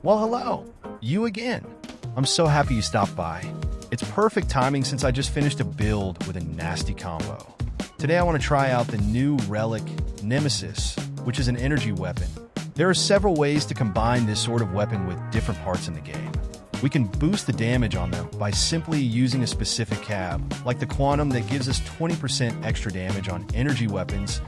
Well, hello. You again. I'm so happy you stopped by. It's perfect timing since I just finished a build with a nasty combo. Today I want to try out the new relic Nemesis, which is an energy weapon. There are several ways to combine this sort of weapon with different parts in the game. We can boost the damage on them by simply using a specific cab, like the Quantum that gives us 20% extra damage on energy weapons,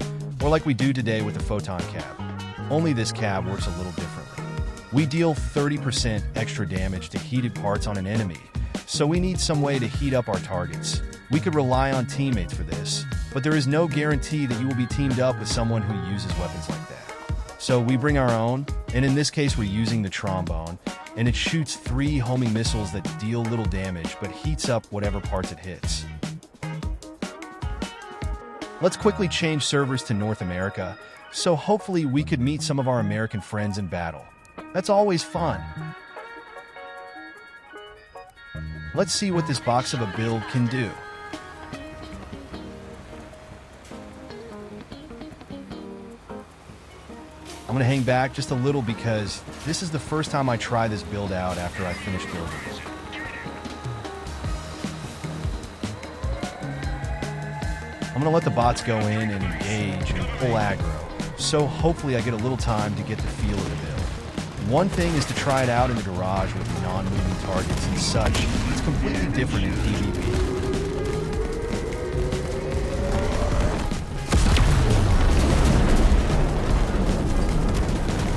or like we do today with the Photon cab. Only this cab works a little differently. We deal 30% extra damage to heated parts on an enemy, so we need some way to heat up our targets. We could rely on teammates for this, but there is no guarantee that you will be teamed up with someone who uses weapons like that. So we bring our own, and in this case we're using the trombone, and it shoots 3 homing missiles that deal little damage but heats up whatever parts it hits. Let's quickly change servers to North America, so hopefully we could meet some of our American friends in battle. That's always fun. Let's see what this box of a build can do. I'm going to hang back just a little because this is the first time I try this build out after I finish building it. I'm going to let the bots go in and engage and pull aggro, so hopefully I get a little time to get the feel of the build. One thing is to try it out in the garage with non-moving targets and such. It's completely different in PvP.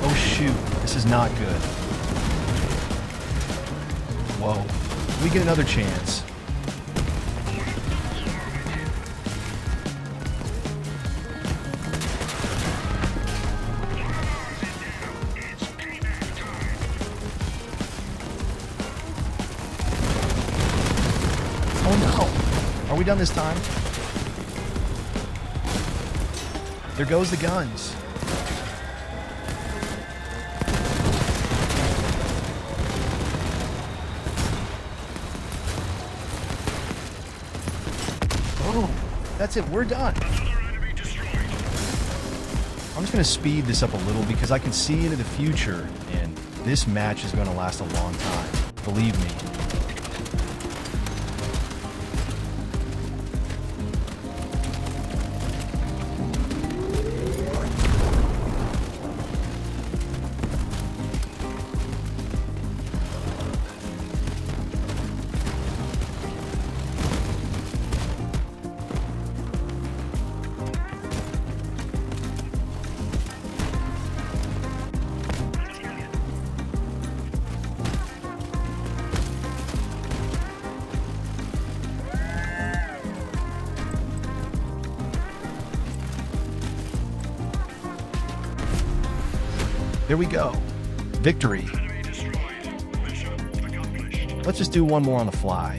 Oh shoot, this is not good. Whoa, we get another chance. Oh no! Are we done this time? There goes the guns. Oh, that's it. We're done. I'm just going to speed this up a little because I can see into the future, and this match is going to last a long time. Believe me. There we go. Victory. Let's just do one more on the fly.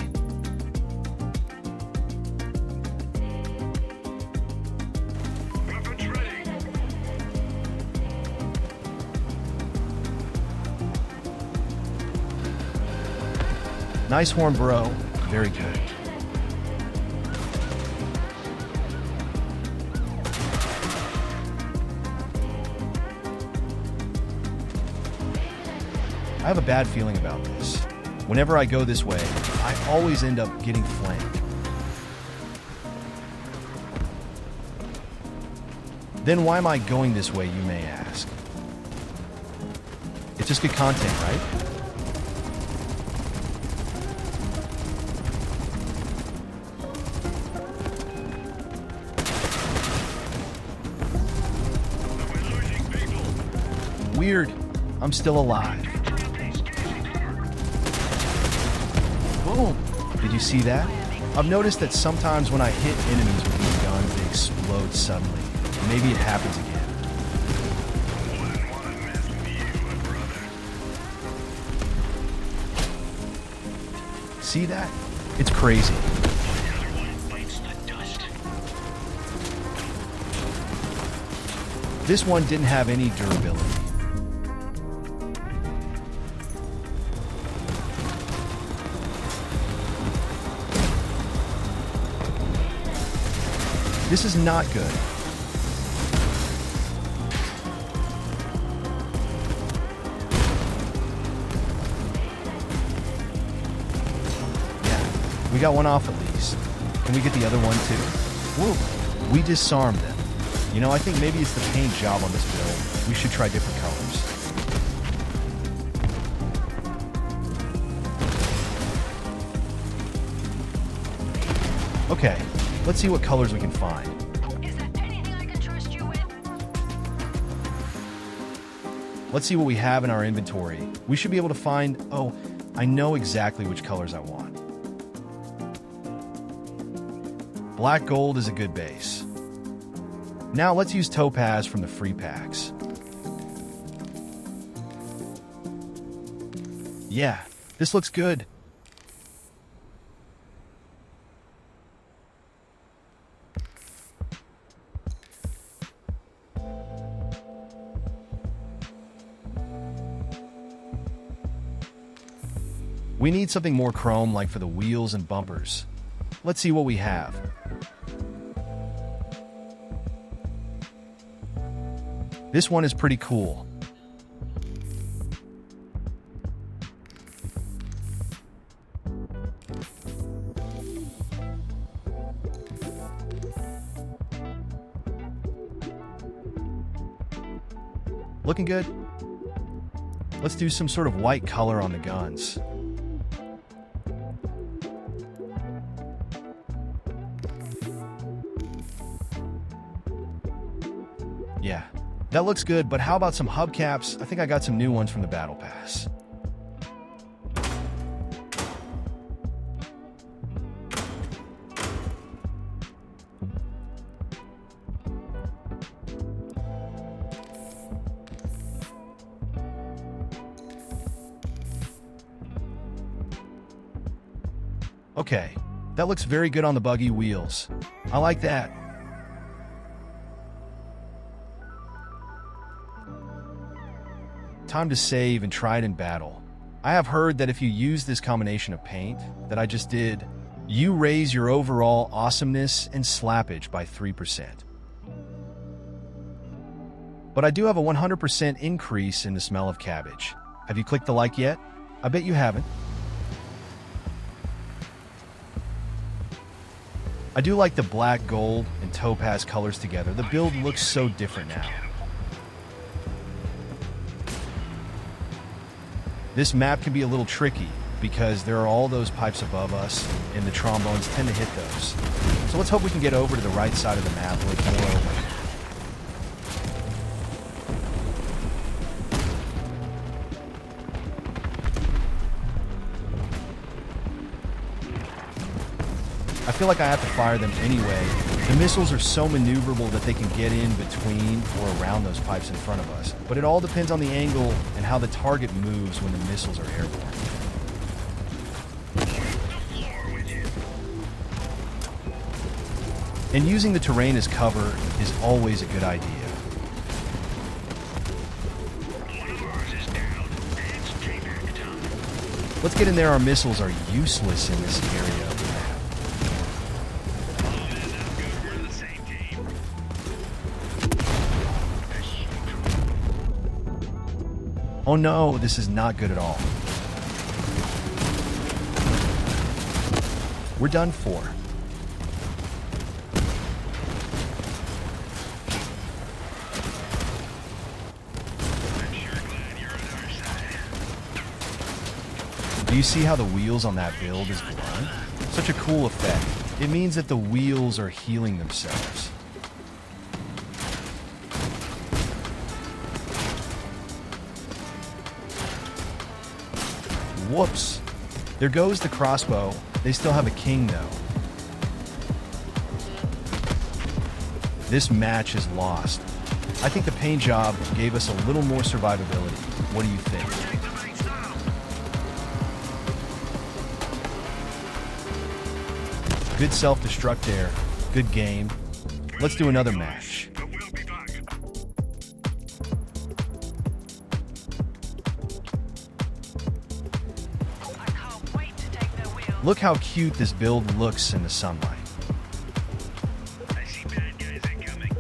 Nice horn, bro. Very good. I have a bad feeling about this. Whenever I go this way, I always end up getting flanked. Then why am I going this way, you may ask? It's just good content, right? Weird. I'm still alive. Boom! Did you see that? I've noticed that sometimes when I hit enemies with these guns, they explode suddenly. Maybe it happens again. See that? It's crazy. This one didn't have any durability. This is not good. We got one off at least. Can we get the other one too? Whoa, we disarmed them. You know, I think maybe it's the paint job on this build. We should try different colors. Okay, let's see what colors we can find. Is there anything I can trust you with? Let's see what we have in our inventory. We should be able to find... Oh, I know exactly which colors I want. Black gold is a good base. Now let's use topaz from the free packs. Yeah, this looks good. We need something more chrome, like for the wheels and bumpers. Let's see what we have. This one is pretty cool. Looking good? Let's do some sort of white color on the guns. Yeah, that looks good, but how about some hubcaps? I think I got some new ones from the Battle Pass. Okay, that looks very good on the buggy wheels. I like that. Time to save and try it in battle. I have heard that if you use this combination of paint that I just did, you raise your overall awesomeness and slappage by 3%. But I do have a 100% increase in the smell of cabbage. Have you clicked the like yet? I bet you haven't. I do like the black, gold, and topaz colors together. The build looks so different now. This map can be a little tricky because there are all those pipes above us and the trombones tend to hit those. So let's hope we can get over to the right side of the map where it's more open. I feel like I have to fire them anyway. The missiles are so maneuverable that they can get in between or around those pipes in front of us. But it all depends on the angle and how the target moves when the missiles are airborne. And using the terrain as cover is always a good idea. Let's get in there. Our missiles are useless in this area of the map. Oh no, this is not good at all. We're done for. Do you see how the wheels on that build is glowing? Such a cool effect. It means that the wheels are healing themselves. Whoops. There goes the crossbow. They still have a king, though. This match is lost. I think the paint job gave us a little more survivability. What do you think? Good self-destruct there. Good game. Let's do another match. Look how cute this build looks in the sunlight. I see bad guys incoming.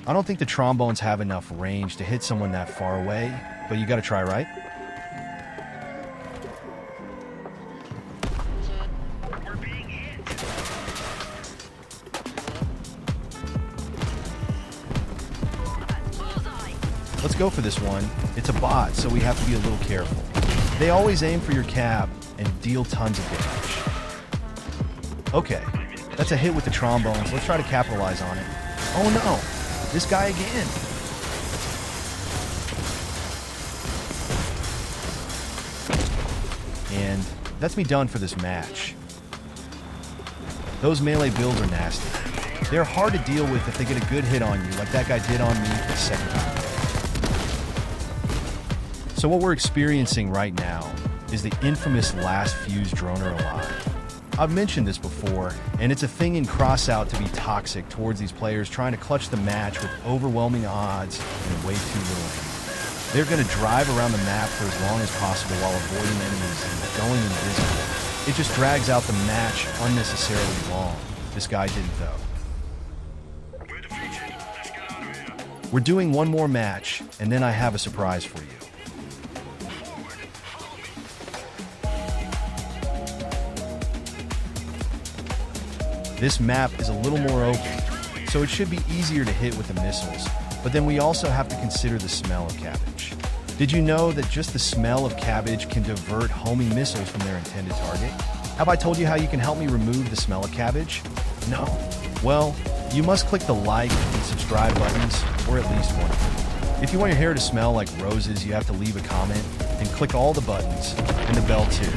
I don't think the trombones have enough range to hit someone that far away, but you gotta try, right? Let's go for this one. It's a bot, so we have to be a little careful. They always aim for your cab and deal tons of damage. Okay, that's a hit with the trombones. Let's try to capitalize on it. Oh no, this guy again. And that's me done for this match. Those melee builds are nasty. They're hard to deal with if they get a good hit on you, like that guy did on me the second time. So what we're experiencing right now is the infamous last fuse droner alive. I've mentioned this before, and it's a thing in Crossout to be toxic towards these players trying to clutch the match with overwhelming odds and way too little aim. They're going to drive around the map for as long as possible while avoiding enemies and going invisible. It just drags out the match unnecessarily long. This guy didn't though. We're defeated. Let's get out of here. We're doing one more match, and then I have a surprise for you. This map is a little more open, so it should be easier to hit with the missiles, but then we also have to consider the smell of cabbage. Did you know that just the smell of cabbage can divert homing missiles from their intended target? Have I told you how you can help me remove the smell of cabbage? No. Well, you must click the like and subscribe buttons, or at least one of them. If you want your hair to smell like roses, you have to leave a comment and click all the buttons and the bell too.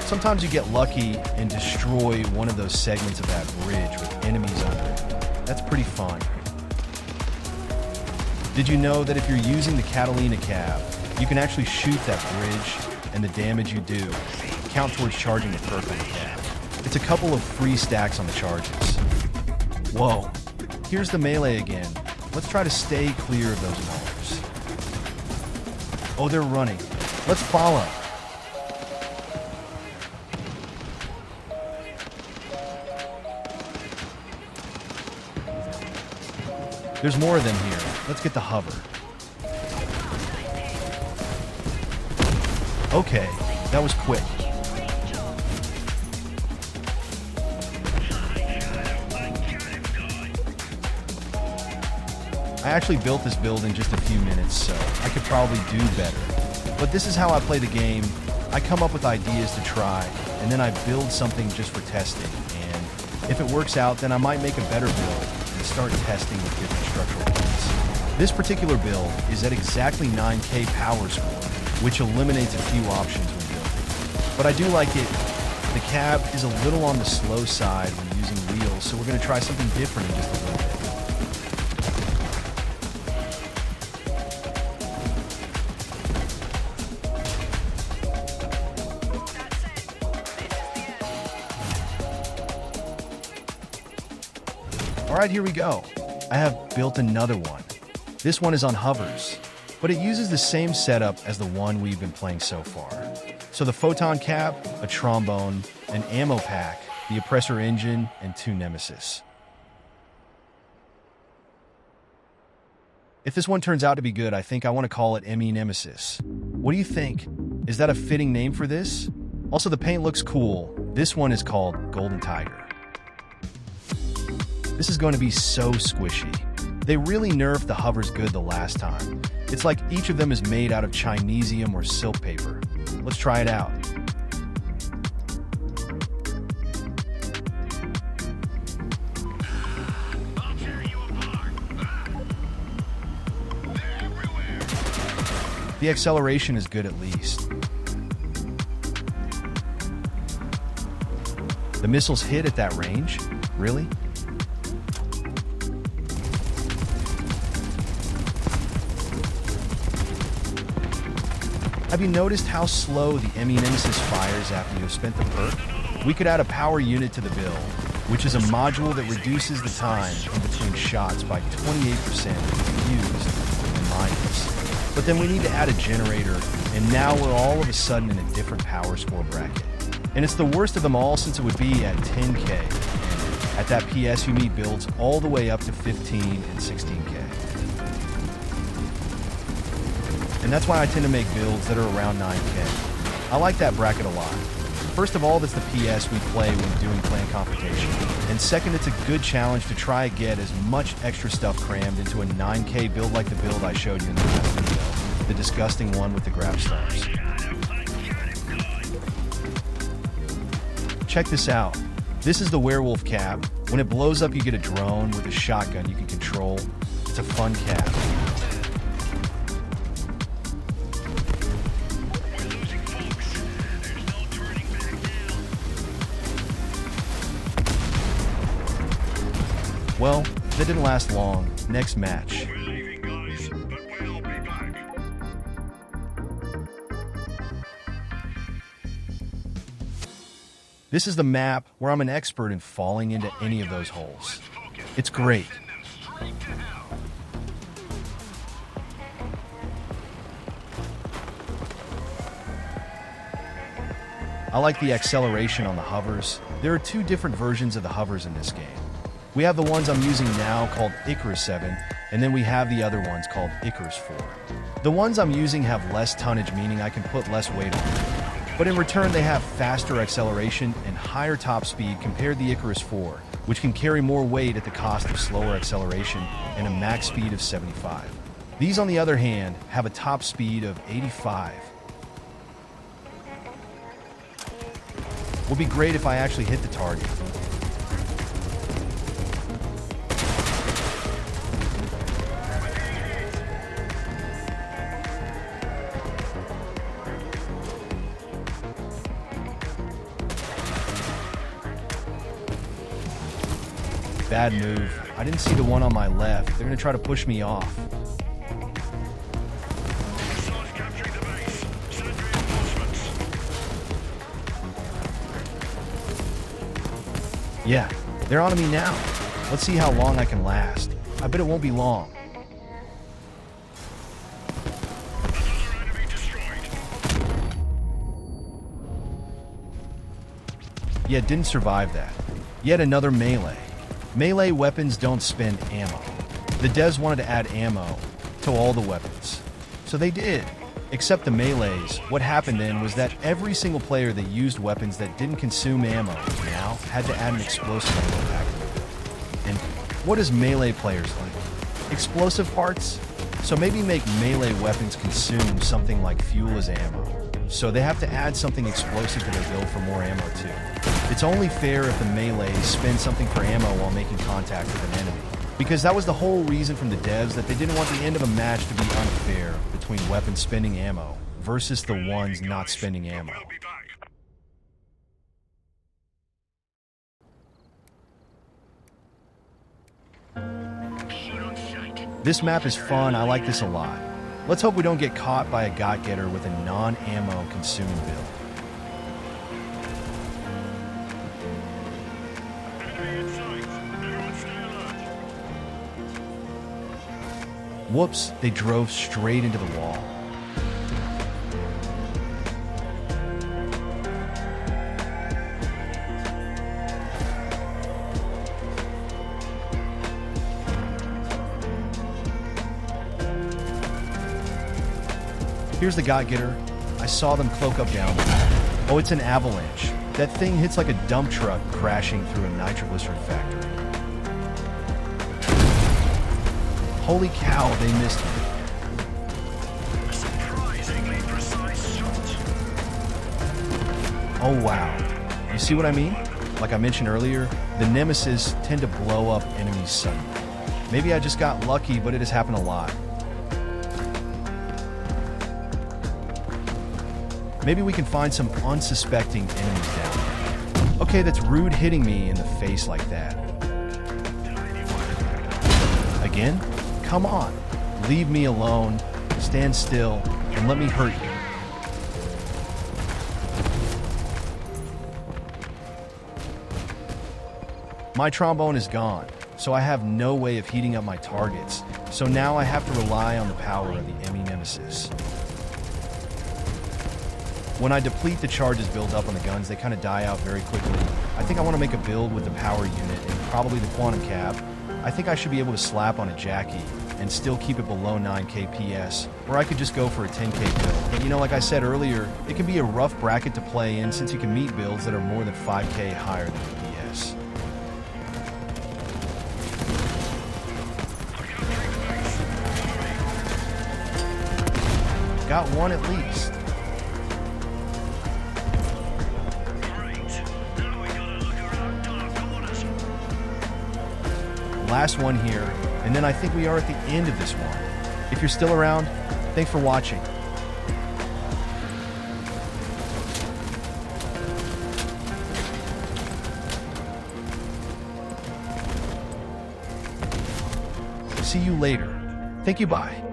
Sometimes you get lucky and destroy one of those segments of that bridge with enemies under it. That's pretty fun. Did you know that if you're using the Catalina cab, you can actually shoot that bridge, and the damage you do count towards charging the perk on the cab? It's a couple of free stacks on the charges. Whoa, here's the melee again. Let's try to stay clear of those maulers. Oh, they're running. Let's follow. There's more of them here. Let's get the hover. Okay, that was quick. I actually built this build in just a few minutes, so I could probably do better. But this is how I play the game. I come up with ideas to try, and then I build something just for testing. And if it works out, then I might make a better build and start testing with different structural points. This particular build is at exactly 9k power score, which eliminates a few options when building. But I do like it. The cab is a little on the slow side when using wheels, so we're going to try something different in just a little bit. All right, here we go. I have built another one. This one is on hovers, but it uses the same setup as the one we've been playing so far. So the photon cap, a trombone, an ammo pack, the oppressor engine, and 2 Nemesis. If this one turns out to be good, I think I want to call it EmiNemesis. What do you think? Is that a fitting name for this? Also, the paint looks cool. This one is called Golden Tiger. This is going to be so squishy. They really nerfed the hovers good the last time. It's like each of them is made out of Chinesium or silk paper. Let's try it out. I'll tear you apart. They're everywhere. The acceleration is good at least. The missiles hit at that range? Really? Have you noticed how slow the EmiNemesis fires after you have spent the perk? We could add a power unit to the build, which is a module that reduces the time in between shots by 28% if used in mines. But then we need to add a generator, and now we're all of a sudden in a different power score bracket. And it's the worst of them all since it would be at 10k. And at that PS, you meet builds all the way up to 15 and 16k. And that's why I tend to make builds that are around 9k. I like that bracket a lot. First of all, that's the PS we play when doing clan confrontation. And second, it's a good challenge to try and get as much extra stuff crammed into a 9K build like the build I showed you in the last video. The disgusting one with the grab stars. Check this out. This is the werewolf cab. When it blows up, you get a drone with a shotgun you can control. It's a fun cab. Well, that didn't last long. Next match. We're leaving, guys, but we'll be back. This is the map where I'm an expert in falling into any of those holes. It's great. Send them straight to hell. I like the acceleration on the hovers. There are two different versions of the hovers in this game. We have the ones I'm using now called Icarus 7, and then we have the other ones called Icarus 4. The ones I'm using have less tonnage, meaning I can put less weight on them. But in return, they have faster acceleration and higher top speed compared to the Icarus 4, which can carry more weight at the cost of slower acceleration and a max speed of 75. These, on the other hand, have a top speed of 85. Would be great if I actually hit the target. Bad move. I didn't see the one on my left. They're gonna try to push me off. Hostiles capturing the base. Send reinforcements. Yeah, they're on me now. Let's see how long I can last. I bet it won't be long. Another enemy destroyed. Yeah, didn't survive that. Yet another melee. Melee weapons don't spend ammo. The devs wanted to add ammo to all the weapons. So they did. Except the melees. What happened then was that every single player that used weapons that didn't consume ammo now had to add an explosive ammo pack to it. And what does melee players like? Explosive parts? So maybe make melee weapons consume something like fuel as ammo. So they have to add something explosive to their build for more ammo too. It's only fair if the melees spend something for ammo while making contact with an enemy. Because that was the whole reason from the devs that they didn't want the end of a match to be unfair between weapons spending ammo versus the ones not spending ammo. We'll be back. Shoot on sight. This map is fun. I like this a lot. Let's hope we don't get caught by a got-getter with a non-ammo consuming build. Enemy in sight. Everyone stay alert. Whoops, they drove straight into the wall. Here's the got-getter. I saw them cloak up down there. Oh, it's an avalanche. That thing hits like a dump truck crashing through a nitroglycerin factory. Holy cow, they missed me. A surprisingly precise shot. Oh wow. You see what I mean? Like I mentioned earlier, the Nemesis tend to blow up enemies suddenly. Maybe I just got lucky, but it has happened a lot. Maybe we can find some unsuspecting enemies down there. Okay, that's rude hitting me in the face like that. Again? Come on. Leave me alone. Stand still and let me hurt you. My trombone is gone, so I have no way of heating up my targets. So now I have to rely on the power of the EmiNemesis. When I deplete the charges built up on the guns, they kind of die out very quickly. I think I want to make a build with the power unit and probably the quantum cab. I think I should be able to slap on a Jackie and still keep it below 9k PS, or I could just go for a 10k build. But you know, like I said earlier, it can be a rough bracket to play in since you can meet builds that are more than 5k higher than the PS. Got one at least. Last one here, and then I think we are at the end of this one. If you're still around, thanks for watching. See you later. Thank you, bye.